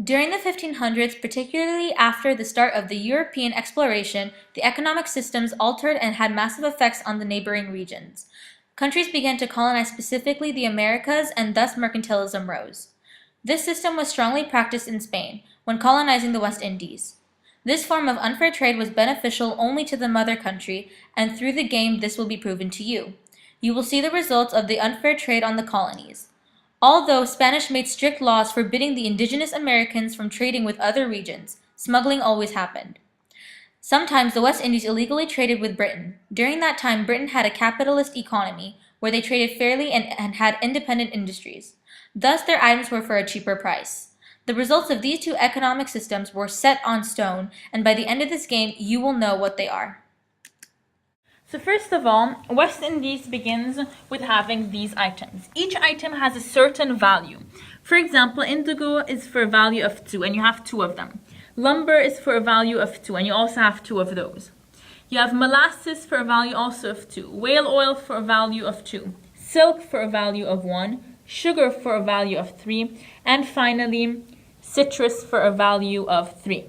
During the 1500s, particularly after the start of the European exploration, the economic systems altered and had massive effects on the neighboring regions. Countries began to colonize specifically the Americas, and thus mercantilism rose. This system was strongly practiced in Spain, when colonizing the West Indies. This form of unfair trade was beneficial only to the mother country, and through the game this will be proven to you. You will see the results of the unfair trade on the colonies. Although Spanish made strict laws forbidding the indigenous Americans from trading with other regions, smuggling always happened. Sometimes the West Indies illegally traded with Britain. During that time, Britain had a capitalist economy, where they traded fairly and had independent industries. Thus, their items were for a cheaper price. The results of these two economic systems were set on stone, and by the end of this game, you will know what they are. So first of all, West Indies begins with having these items. Each item has a certain value. For example, indigo is for a value of 2, and you have 2 of them. Lumber is for a value of 2, and you also have 2 of those. You have molasses for a value also of 2, whale oil for a value of 2, silk for a value of 1, sugar for a value of 3, and finally, citrus for a value of 3.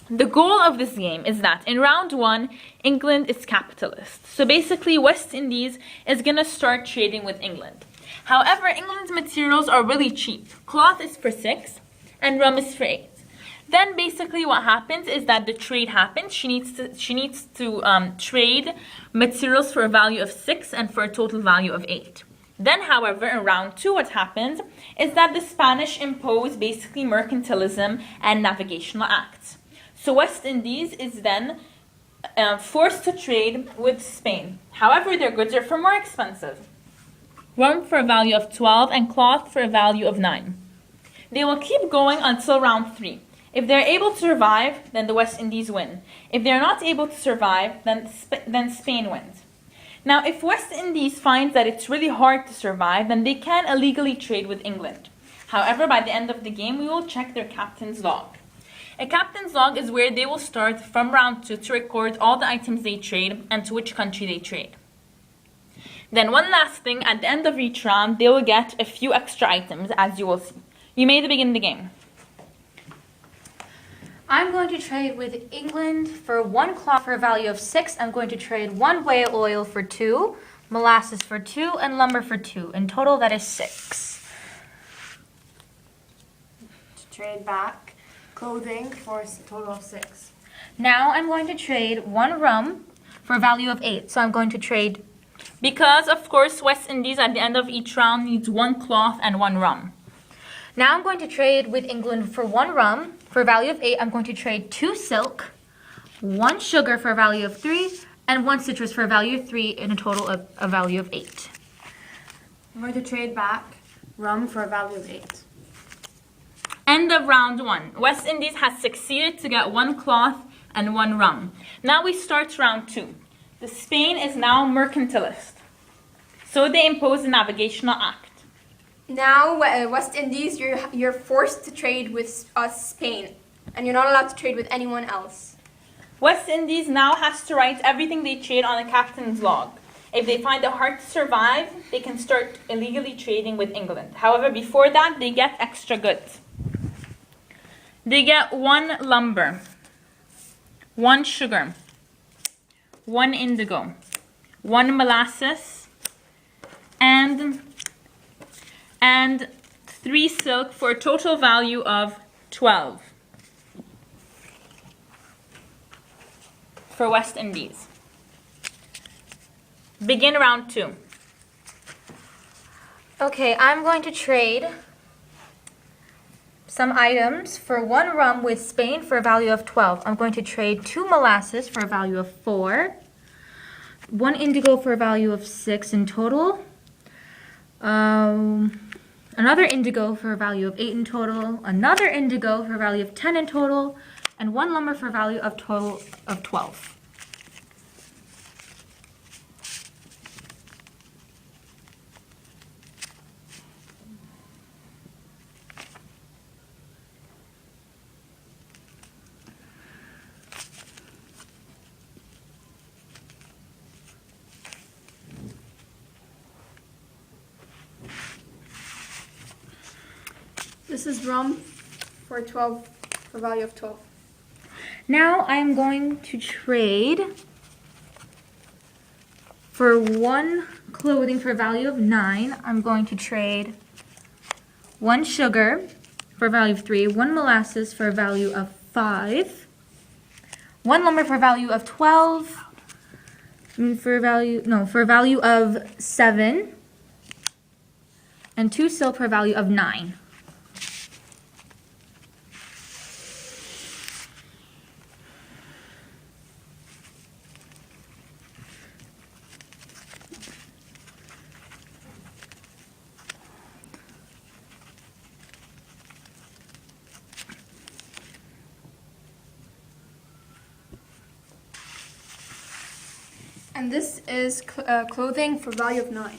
The goal of this game is that in round 1, England is capitalist. So basically, West Indies is going to start trading with England. However, England's materials are really cheap. Cloth is for 6 and rum is for 8. Then basically what happens is that the trade happens. She needs to trade materials for a value of 6 and for a total value of 8. Then, however, in round 2, what happens is that the Spanish impose basically mercantilism and navigational acts. So West Indies is then forced to trade with Spain. However, their goods are far more expensive. Rum for a value of 12 and cloth for a value of 9. They will keep going until round 3. If they're able to survive, then the West Indies win. If they're not able to survive, then Spain wins. Now, if West Indies finds that it's really hard to survive, then they can illegally trade with England. However, by the end of the game, we will check their captain's log. A captain's log is where they will start from round 2 to record all the items they trade and to which country they trade. Then one last thing, at the end of each round, they will get a few extra items, as you will see. You may begin the game. I'm going to trade with England for 1 cloth for a value of 6. I'm going to trade 1 whale oil for 2, molasses for 2, and lumber for 2. In total, that is 6. To trade back clothing for a total of 6. Now I'm going to trade 1 rum for a value of 8. So I'm going to trade... Because, of course, West Indies at the end of each round needs 1 cloth and 1 rum. Now I'm going to trade with England for 1 rum for a value of 8. I'm going to trade 2 silk, 1 sugar for a value of 3, and 1 citrus for a value of 3, in a total of a value of 8. I'm going to trade back rum for a value of 8. End of round 1. West Indies has succeeded to get 1 cloth and 1 rum. Now we start round 2. The Spain is now mercantilist. So they impose a navigational act. Now, West Indies, you're forced to trade with Spain, and you're not allowed to trade with anyone else. West Indies now has to write everything they trade on a captain's log. If they find it hard to survive, they can start illegally trading with England. However, before that, they get extra goods. They get 1 lumber, 1 sugar, 1 indigo, 1 molasses, and 3 silk for a total value of 12 for West Indies. Begin round 2. Okay, I'm going to trade some items for 1 rum with Spain for a value of 12. I'm going to trade 2 molasses for a value of 4, 1 indigo for a value of 6 in total, another indigo for a value of 8 in total, another indigo for a value of 10 in total, and 1 lumber for a value of total of 12. This is rum for 12, for value of 12. Now I am going to trade for 1 clothing for a value of 9. I'm going to trade 1 sugar for a value of 3, 1 molasses for a value of 5, 1 lumber for a value of 12, for a value of 7, and 2 silk for a value of 9. And this is clothing for value of 9.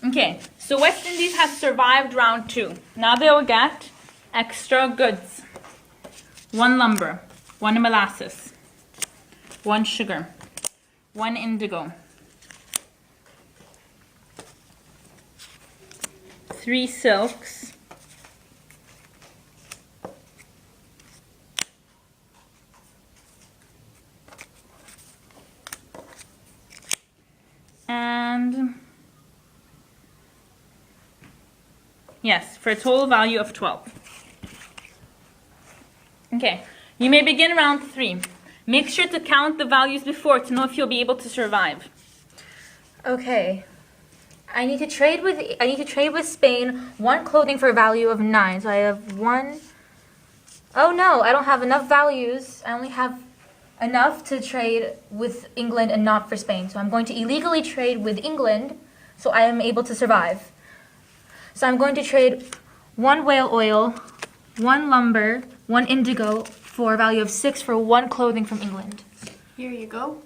Okay, so West Indies has survived round 2. Now they will get extra goods. 1 lumber, 1 molasses, 1 sugar, 1 indigo, 3 silks, and yes, for a total value of 12. Okay, you may begin round 3. Make sure to count the values before to know if you'll be able to survive. Okay. I need to trade with Spain 1 clothing for a value of 9. So I have 1. Oh no, I don't have enough values. I only have enough to trade with England and not for Spain. So I'm going to illegally trade with England so I am able to survive. So I'm going to trade 1 whale oil, 1 lumber, 1 indigo for a value of 6 for 1 clothing from England. Here you go.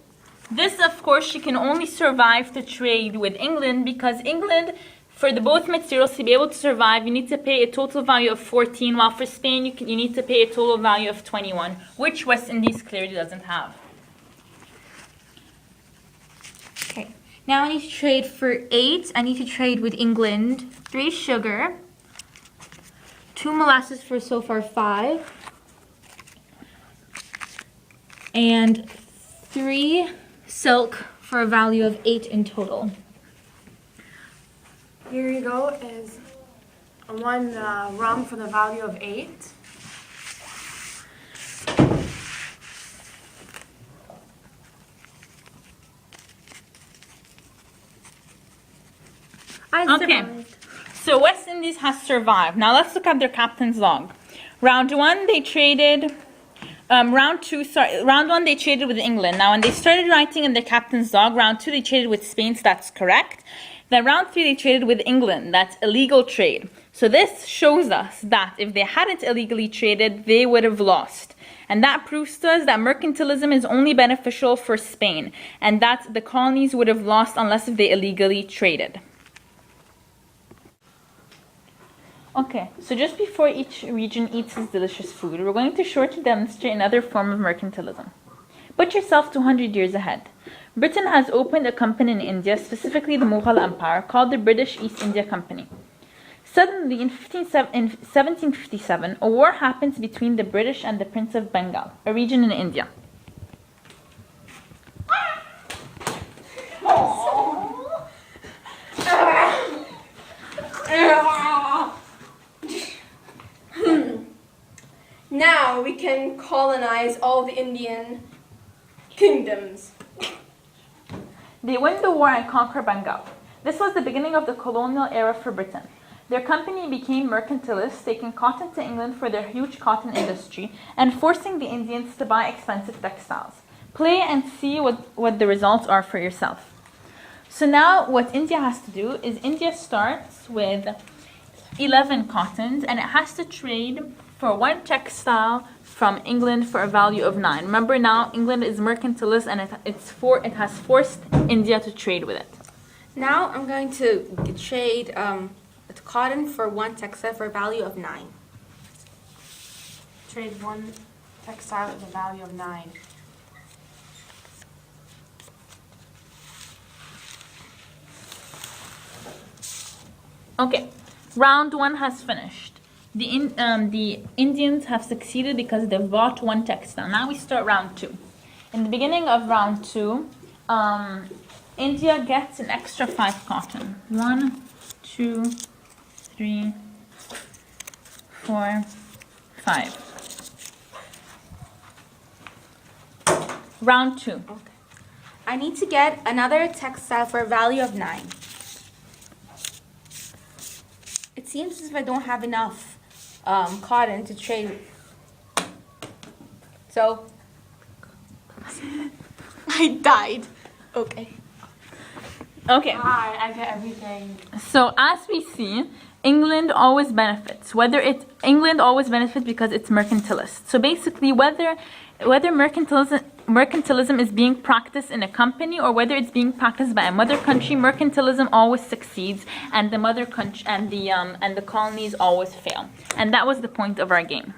This, of course, you can only survive to trade with England because England, for the both materials to be able to survive, you need to pay a total value of 14, while for Spain, you need to pay a total value of 21, which West Indies clearly doesn't have. Okay. Now I need to trade for 8. I need to trade with England 3 sugar, 2 molasses for so far 5, and 3 silk for a value of 8 in total. Here you go is 1 rum for the value of 8. Okay, so West Indies has survived. Now let's look at their captain's log. Round 1, they traded. Round 1, they traded with England. Now, when they started writing in their captain's log, round 2, they traded with Spain, so that's correct. Then round 3, they traded with England. That's illegal trade. So this shows us that if they hadn't illegally traded, they would have lost. And that proves to us that mercantilism is only beneficial for Spain, and that the colonies would have lost unless if they illegally traded. Okay, so just before each region eats its delicious food, we're going to shortly demonstrate another form of mercantilism. Put yourself 200 years ahead. Britain has opened a company in India, specifically the Mughal Empire, called the British East India Company. Suddenly, in 1757, a war happens between the British and the Prince of Bengal, a region in India. Now we can colonize all the Indian kingdoms. They win the war and conquer Bengal. This was the beginning of the colonial era for Britain. Their company became mercantilists, taking cotton to England for their huge cotton industry and forcing the Indians to buy expensive textiles. Play and see what the results are for yourself. So now what India has to do is India starts with 11 cottons and it has to trade for 1 textile from England for a value of 9. Remember now, England is mercantilist and it has forced India to trade with it. Now I'm going to trade cotton for 1 textile for a value of 9. Trade 1 textile at the value of 9. Okay, round 1 has finished. The Indians have succeeded because they bought one textile. Now we start round 2. In the beginning of round 2, India gets an extra 5 cotton. 1, 2, 3, 4, 5. Round 2. Okay. I need to get another textile for a value of 9. It seems as if I don't have enough cotton to trade. So I died. Okay. Okay. I get everything. So as we see, England always benefits. England always benefits because it's mercantilist. So basically, whether mercantilism is being practiced in a company or whether it's being practiced by a mother country, mercantilism always succeeds, and the mother country and the colonies always fail. And that was the point of our game.